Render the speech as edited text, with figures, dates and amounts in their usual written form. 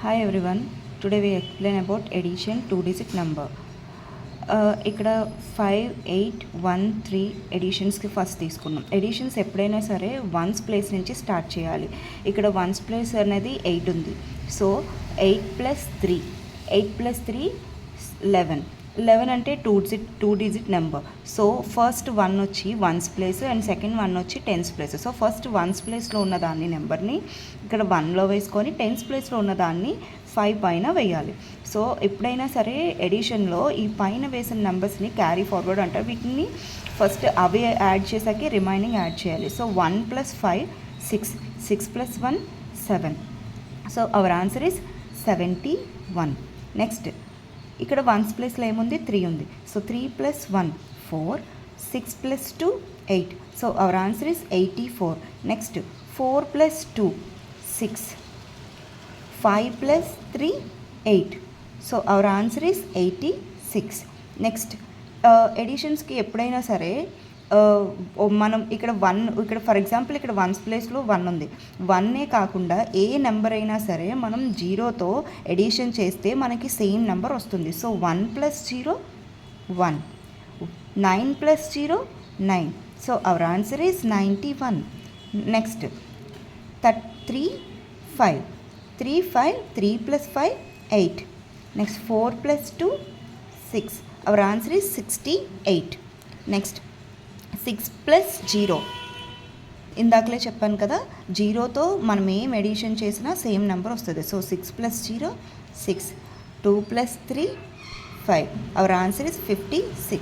Hi everyone, today we explain about addition 2-digit number. ఇక్కడ 5, 8, 1, 3 ఎడిషన్స్కి first తీసుకున్నాం. Editions ఎప్పుడైనా సరే వన్స్ ప్లేస్ నుంచి స్టార్ట్ చేయాలి. ఇక్కడ వన్స్ ప్లేస్ అనేది 8 ఉంది. సో 8 + 3, 8 + 3 11. 11 అంటే two digit number. So first 1 వచ్చి వన్స్ ప్లేస్ అండ్ సెకండ్ 1 వచ్చి tens place. So first ones ప్లేస్లో ఉన్న దాన్ని నెంబర్ని ఇక్కడ 1లో వేసుకొని టెన్స్ ప్లేస్లో ఉన్న దాన్ని 5 పైన వేయాలి. సో ఎప్పుడైనా సరే ఎడిషన్లో ఈ పైన వేసిన నెంబర్స్ని క్యారీ ఫార్వర్డ్ అంటారు. వీటిని ఫస్ట్ అవి యాడ్ చేసాకే రిమైనింగ్ యాడ్ చేయాలి. So 1 + 5 6, 6 + 1 7. So our answer is 71. Next ఇక్కడ వన్స్ ప్లేస్లో ఏముంది 3 ఉంది. So 3 + 1 4, 6 + 2 8. So our answer is 84. Next 4 + 2 6, 5 + 3 8. So our answer is 86. Next ఎడిషన్స్కి ఎప్పుడైనా సరే మనం ఇక్కడ 1 ఇక్కడ ఫర్ ఎగ్జాంపుల్ ఇక్కడ వన్స్ ప్లేస్లో 1 ఉంది. 1ఏ కాకుండా ఏ నెంబర్ అయినా సరే మనం 0తో ఎడిషన్ చేస్తే మనకి సేమ్ నెంబర్ వస్తుంది. So 1 + 0 1, 9 + 0 9. So our answer is 91. Next 3 5, 3 5, 3 + 5 8. Next 4 + 2 6. Hour answer is 68. Next 6 + 0 ఇందాకలే చెప్పాను కదా, 0తో మనం ఏం ఎడిషన్ చేసినా సేమ్ నెంబర్ వస్తుంది. సో 6 + 0 6, 2 + 3 5. Our answer is 56.